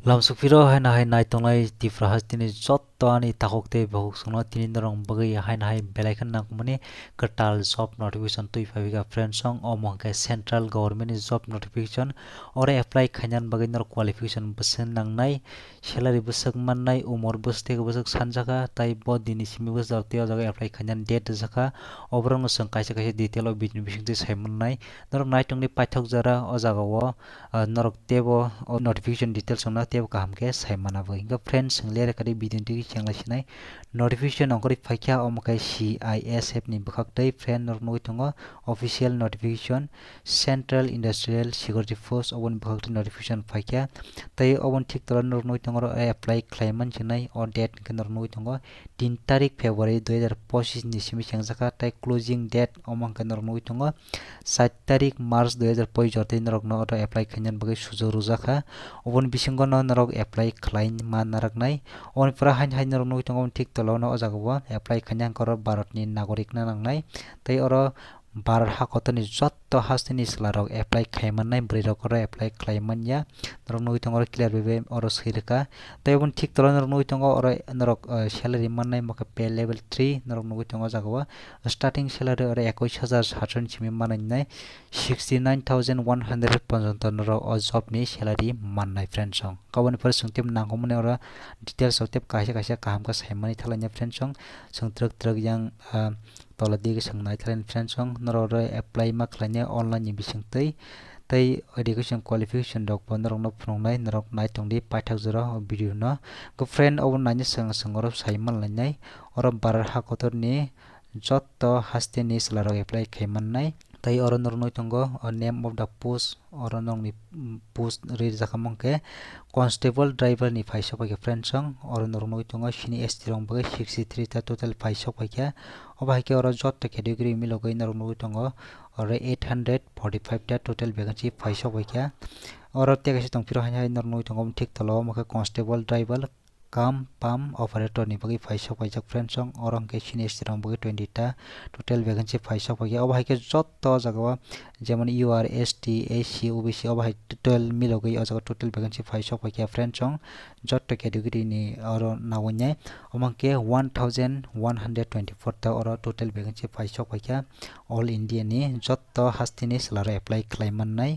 Lamsukpiro hai nai tonglai tifrahas tini jotto ani takokte bahuk sungno tini norong bagai hai belaikan nangkumani Kwtal job notification tui phabiga friend song omongke central government job notification ore apply khainyan bagai nor qualification besen nangnai salary besek mannai umor beste besek sanjaka tai bo dini simi bes dakte jaga apply khainyan date jaka obrong song kaisa detail of business bisingte saimannai norok nai tongni paithok jara o jaga o norok tebo notification details songna tebo kaham ke saimana bo inga friends singlere kadi bidinti changla sinai notification ongkori phaikya omokai CISF ni bukhaktei friend norok nugui tongo official notification central industrial security force obon bukhakti notification phaikya tai obon thik tola norok nugui tongo apply khlaiman chinai o date ke norok nugui tongo 3 tarik February 2025 ni simi changjaka tai closing date omong ke norok nugui tongo 7 tarik March 2025 jortei norok no apply khainyan bagai sujok rujaka obon bisingo no norok apply khlain man naraknai on pura hain norok nugui tongo thik tola no o jaga o apply khainyan koro Bharat ni nagorik na nangnai tai oro Bharat hakotoni jotto hastini slarok apply khaimannai bwrwi rok apply khlaimanya norok nugui tongo clear bebe oro sirka tai obon thik tola norok nugui tongo oro norok salary mannai maka pay level 3 norok nugui tongo jaga o starting salary oro 21700 simi manai 69100 পর্যন্ত নরক o job ni salary mannai friend song kaboni par sungtim nangomune oro details of tep kaisa kaham ka saimani thalanya friend song sungtruk yang toladi ke sangnai thalen friend song norok apply ma khlanya online ni bisingtei tai education qualification dok norok no phunongnai norok nai tongdi paithak jora video no go friend obon nani sangoro saiman lainai oro Bharat hakotor ni jotto haste ni slarok apply khaimannai tai oro norok noi tongo name of the post oro norok ni post re jakamongke constable driver ni phaisa paike friend song oro norok noi tongo sini ST rong bagai 63 ta total phaisa paike obaike oro jotto category milogai norok noi tongo oro 845 ta total vacancy phaisa paike oro tekasi tongpiro hai norok noi tongo thik tolo maka constable driver kam pam operator ni bagi phaisa paijak friend song orong ke sini strong bagi 20 ta total vacancy phaisa paige oba haike jotto jaga jemon URST AC OBC oba hai total milogai o jaga total vacancy phaisa paige friend song jotto category ni oro nawonyai omangke 1124 ta oro total vacancy phaisa paige all India ni jotto hastini salary apply khlaimannai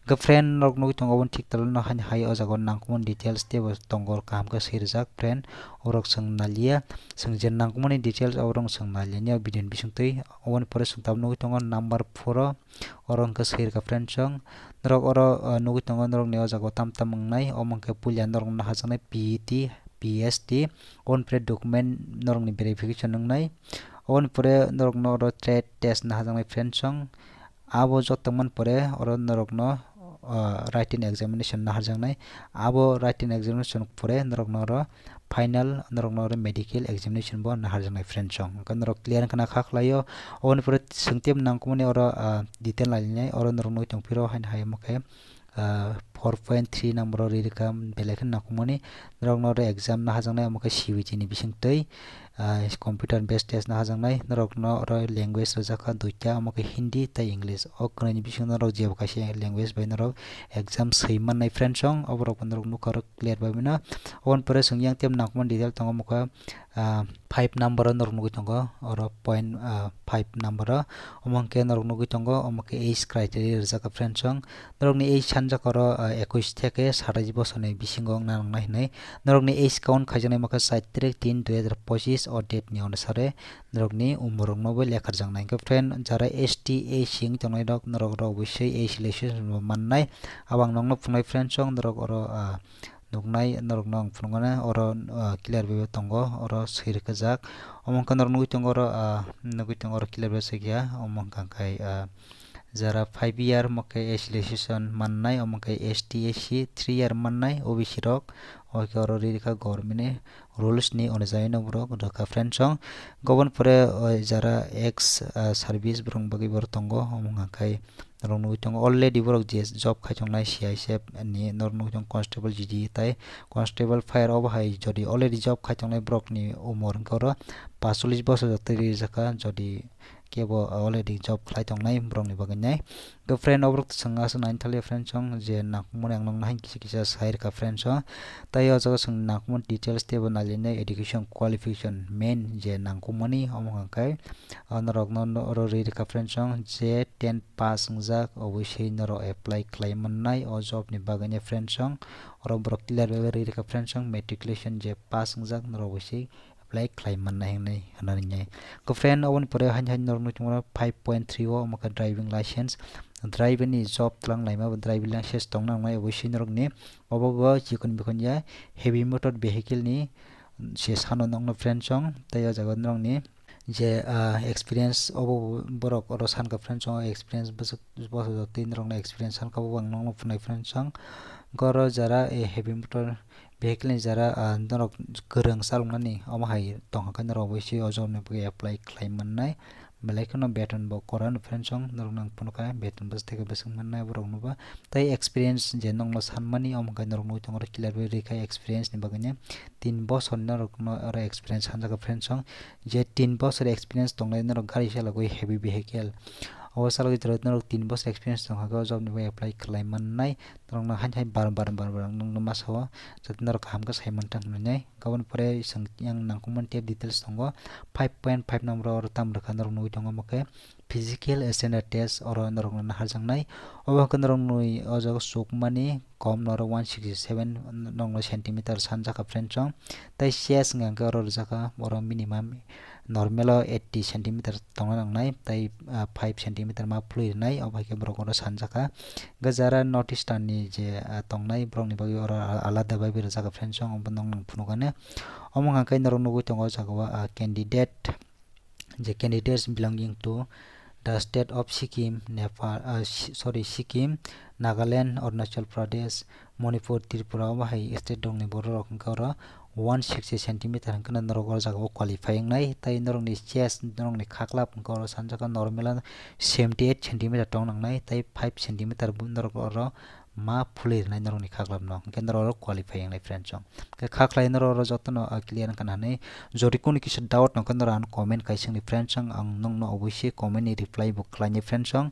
ga friend nok nugui tongo obon thik talo no hai o jaga nangkomon details tebo tongor kaham ka sirjak friend orok sung nalia sung jen nangkomoni details orong sung nalia ni bidin bisungtei obon pore sung tab nugui tongo number 4 orong ka sirka friend song norok oro nugui tongo norok ni o jaga tam mangnai omongke pulya norok na hajanai PET PST on pre document norok ni verification nangnai on pore norok no trade test na hajanai friend song abo jottoman pore oro norok no writing examination na harjangnai abo writing examination pore norok noro final norok noro medical examination bo na harjangnai friend song norok clear kana khaklayo on pore sungtem nangkomoni oro detail lalinai oro norok noi tongpiro hain haimoke 4.3 number ririkam belekhan nakumani norok noro exam na hajangnai amoke CBT ni bisingtei computer based test na hajangnai norok no language rojaka duita amoke Hindi tai English oknai ni bising norok jebo kaise language bai norok exam seimanai friend song oborok norok nukar clear bai bina on pore sungyang tem nakmon detail tongo moka 5 number norok nugui tongo oro point 5 number omongke norok nugui tongo omoke age criteria rojaka friend song norok ni age sanja koro 21 থেকে 27 বছরনি বিসিঙ্গ নাংনাই hinai norok ni age count khaijanai maka 7 tarik 3 2025 o date ni onusare norok ni umrok no bai lekhar jangnai ke friend jara ST A sing tongnai rok norok ro obviously age relation mannai abang nong no phungnai friend song norok oro nugnai norok nong phungana oro clear bebe tongo oro sirka jak omongka norok nugui tongo oro clear bebe segya omongka kai jara 5 year moke association mannai omoke STAC 3 year mannai OBC rok oke oro ririka government rules ni onujai no borok doka friend song gobon pore jara ex service brong bagi bor tongo omonga kai norok nugui tongo already borok je job khaitongnai CISF ni norok nugui tongo constable GD tai constable fire obo hai jodi already job khaitongnai borok ni umor koro 45 বছর jotoi jaka jodi kebo already job khlai tongnai brong ni bagnai go friend obrok sanga sangnain thali friend chong je nakmon ang nong nahin kisa kisa sair ka friend so tai o jaga sang nakmon details tebo naline education qualification main je nangkumani omong kai anorok no ro ri ka friend chong je 10 pass ngjak obviously noro apply claim nai o job ni bagane friend chong oro brok clear ri ka friend chong matriculation je pass ngjak noro obviously apply claim nai nai hanani nai ko friend obon pore han han nor no 5.3 o maka driving license driving ni job tlang laima driving license tong nang mai obviously norok ni obogo chikon bikon ya heavy motor vehicle ni se sano nong no friend chong tayo jaga nong ni je experience obo borok oro san ka friend chong experience bus tin rong na experience san ka bang nong funai friend chong goro jara heavy motor vehicle ni jara norok kwrwng salmani oma hai tong ka noro obviously o job ni apply claim mannai belai kono beton bo koran friend chong norok nang punuka beton bus থেকে besung mannai borok nuba tai experience je nong no sanmani om ka norok no tong clear ri kai experience ni bagane 3 বছর norok no ora experience hanjaga friend chong je 3 বছর experience tongnai norok gari sala goi heavy vehicle awasal gi trot norok 3 বছর experience tong ha job ni apply claim mannai torong na han hai bar nong no masawa jat norok ham ka saiman tang nai gabon pore sang yang nangkuman tab details tongo 5.5 number or tam rakha norok no tongo make physical standard test or norok na harjang nai oba ka norok nui o jaga sukmani kom noro 167 nong centimeter sanja ka friend chong tai size ngang ka ro jaka oro minimum normal 80 cm tong nang nai tai 5 cm ma flui nai oba ke brok ro sanja ka gajara notice tani je tong nai brok ni bagi oro alada bai bir jaka friend chong oba nong phunugane omong kai norok nugo tongo jaka candidate je candidates belonging to the state of Sikkim, Sikkim, Nagaland, Arunachal Pradesh, Manipur, Tripura, Mahai, state dong ni borok ngora 160 cm hangkana norok jaga qualifying nai tai norok ni chest norok ni khaklap ngora sanjaka normal 78 cm tong nang nai tai 5 cm bun norok oro ma phulir nai norok ni khaklap no kendro oro qualifying nai friend chong ke khaklai norok oro jotno clear kana nai jori kuni kisa doubt no kendro an comment kaising ni friend chong ang nong no obviously comment ni reply book klai friend chong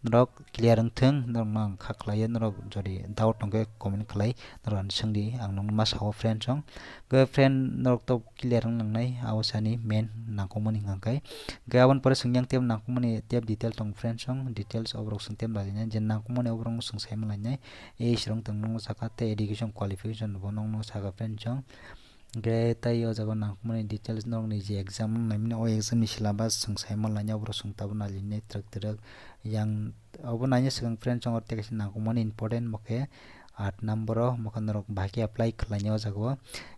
norok clear ang thung norok nang khaklai norok jori doubt no ke comment klai norok an singdi ang nong mas hawa friend chong ke friend norok to clear nang nai awasani main nangkomani ngkai gabon pore singyang tem nangkomani tep detail tong friend chong details obrok sing tem lalina jen nangkomani obrok sing sai malai e srong tong nong sakate education qualification bonong no saka friend chong ge tai o jaga nangkomani details nong ni je exam naimne o exam ni syllabus sing sai malai obrok sing tabuna line trak trak yang obonanya sing friend chong orte kasi nangkomani important moke 8 number o mokan rok baki apply khlani o jago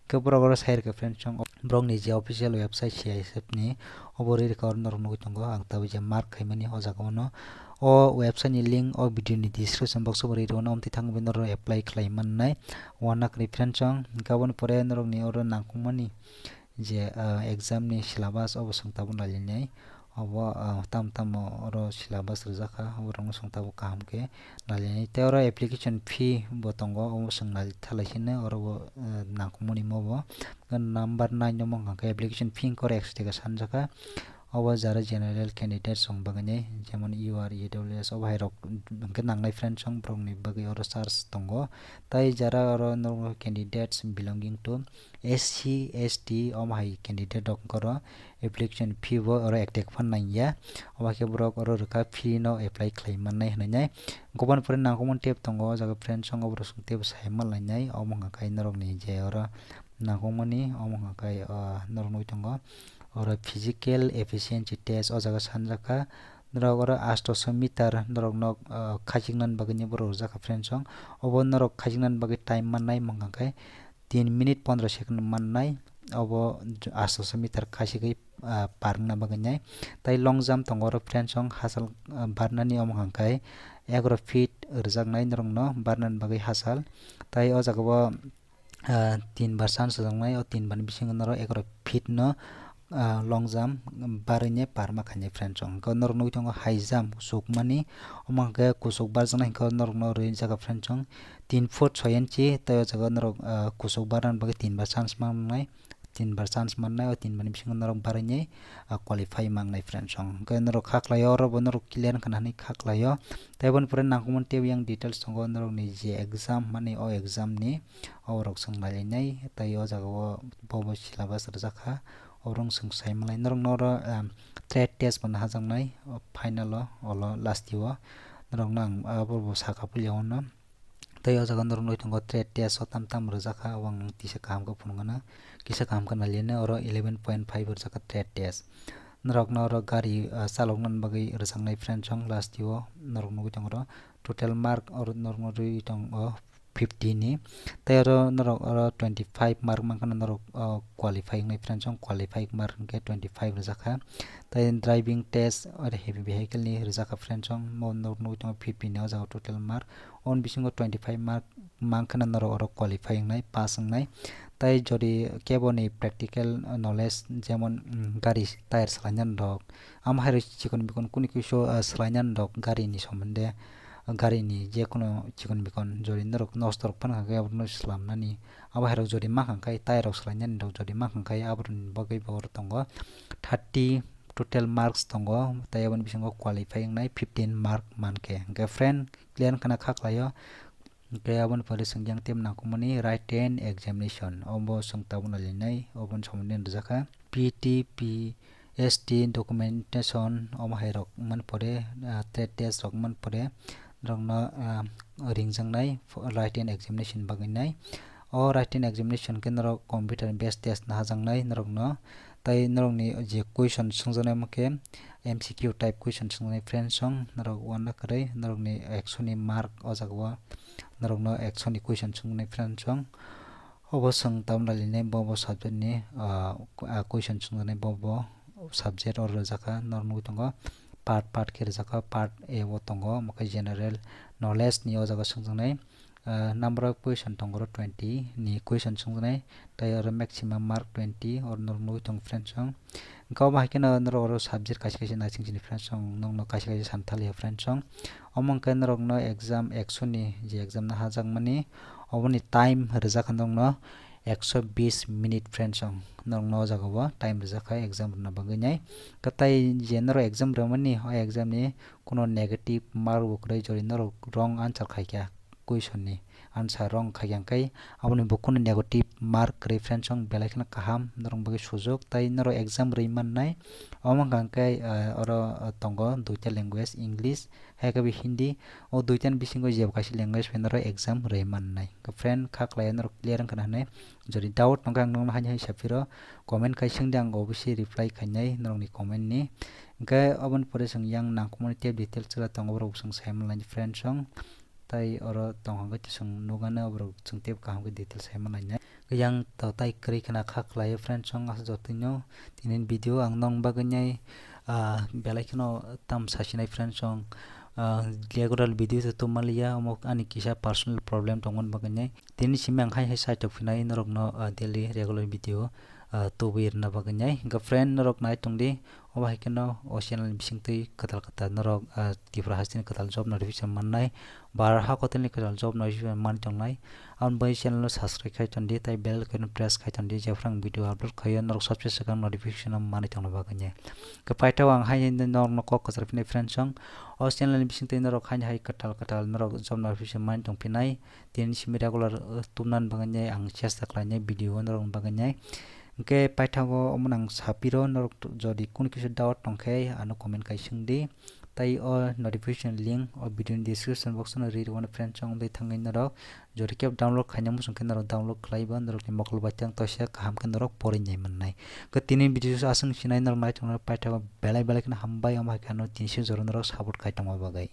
keborok oro sair ka friend chong brok ni je official website CISF ni obori record norok nugi tongo ang tabi je mark khaimani o jago no o website ni link o video ni description box obori ro no omti thang bin ro apply khlaiman nai wanak ni friend chong gabon pore norok ni oro nangkumani je exam ni syllabus obosong tabun lalinai abo tam oro syllabus rjaka orong song tabu kaham ke nalini te oro application fee botongo obosong nal thalaisine oro nangkumani mobo number 9 nomong ka application fee correct te sanjaka obo jara general candidate song bagane jemon UR EWS obo hairok ke nangnai friend song brong ni bagi oro search tongo tai jara oro normal candidates belonging to SC ST omhai candidate dok koro application fee bo oro ektek fan naiya oba ke brok oro reka fee no apply claim nai hanai goban pore nangkomon tep tongo jaga friend song obro sung tep saimal nai omong kai norok ni je oro nangkomani omong kai norok noi tongo oro physical efficiency test o jaga sanjaka norok oro 800 meter norok nok khajingnan bagani boro jaka friend song obo norok khajingnan bagi time mannai mongka kai 3 minute 15 second mannai obo 800 meter khasigai parna bagani tai long jump tongoro friend song hasal barnani omong kai 11 feet rjaknai norok no barnan bagi hasal tai o jaga bo 3 bar chance jangnai o 3 bar bising noro 11 feet no long jump barine parma khane friend chong ko nor noi tongo high jump sukmani omang ke kusuk bar jana ko nor no rein jaga friend chong 3 foot 6 inch tayo jaga nor kusuk baran bagi 3 bar chance mangnai 3 bar chance mannai o 3 bar bisingo norok barani qualify mangnai friend song ke norok khaklayo oro bo norok clear kanani khaklayo taibon pore nangkumon teb yang details tongo norok ni je exam mani o exam ni orok sanglainai tai o jaga o bo syllabus rjakha orong sungsai malai norok noro trade test ban hajangnai final o olo last year norok nang abo saka puliaono tai o jaga norok noi tongo trade test o tam rjakha wang tisa kaham ko phunungana kisa kaham kana lene oro 11.5 rjaka trade test norok noro gari chaloknan bagui rjaknai friend song last year norok nugui tongo total mark or norok nugui tongo 50 ni tai oro norok oro 25 mark mangkana norok qualifying nai friend song qualify mark ke 25 rjaka tai driving test or heavy vehicle ni rjaka friend song mo norok nugui tongo 50 ni o jaga total mark on bisingo 25 mark mangkana norok oro qualifying nai pass nai tai jodi kebo ni practical knowledge jemon gari tire salainan rok amhai chikon bikon kuni kiso salainan rok gari ni sombonde gari ni je kono chikon bikon jodi norok nostor pan ka abro islamnani abo herok jodi makhang kai tire rok salainan rok jodi makhang kai abro bagai bor tongo 30 total marks tongo tai abon bisingo qualifying nai 15 mark manke ke friend clear kana khaklayo ke abon pare sangjang tem nakumani written examination obo sangtabuna linai obon somonden rjaka PTP ST documentation omhairok man pore trade test rok man pore rongno ringjangnai written examination baginai o written examination ke norok computer based test na hajangnai norokno tai norokni je question sungjanai make MCQ type question sungjanai friend song norok wanda kare norokni 100 ni mark o jaga norokno 100 ni question sungjanai friend song obo sangtamna linai bobo subject ni question sungjanai bobo subject or jaka nornu tongo part ke jaka part A o tongo maka general knowledge ni o jaga sungjanai number of question tongo 20 ni question sungjanai tai or maximum mark 20 or nornu tong friend song gaw bahkena norok subject kaise na singni friend song nongno kaise santhali friend song omong kan norokno exam 100 ni je exam na hajangmani oboni time rjaka nongno 120 minute friend song nongno jagabo time rjaka exam na baginai katai general exam ramani o exam ni kono negative mark bukrei jori norok wrong answer khaikya question ni answer wrong khaikyan kai aboni bukuno negative mark reference song belaikna kaham norong bagi sujok tai noro exam reiman nai omong kai oro tongo duita language english hakabi hindi o duitan bisingo jeb kaisi language penoro exam reiman nai ka friend khaklai noro clear kana nai jori doubt nongkang nong hani sapiro comment kai singdang obisi reply khainai norong ni comment ni ga obon pore sing yang nangkumoni tab details chila tongo rok sing saimlan friend song tai oro tonghanga tisung nugana obrok chungtep kaham details saimlan yang tai kri kana khaklai friend song as jotinho tinin video ang nong baganyai belaikno tam sasinai friend song regular video to malia amok ani kisa personal problem tongon baganyai tini simang hai site of finai norokno daily regular video to wir na baganyai ga friend norok nai tungdi oba hikeno channel bisingtui katal norok tripura hastin katal job notification mannai bar ha kotelni katal job notification man tongnai am bai channel subscribe khai tondi tai bell icon press khai tondi jefrang video upload khai norok subscribe sakang notification mani tongna baganyai ga paita wang hai norok no kok kasar finai friend song o channel bisingtui norok hai katal norok job notification man tongpinai tin simi regular tumnan baganyai ang chesta khlainai video norok baganyai ke paithago omonang sapiro norok jodi kun kisu doubt tongkhai ano comment kai singdi tai o notification link o video description box no read one friend song dei thangai norok jodi ke download khainam sung ke norok download khlaiba norok ni mokol batang tosia kaham ke norok pori nyai mannai ke tinin video asung sinai norok nai tong paithago belai kana hambai amha kano 300 jorok norok support kai tongma bagai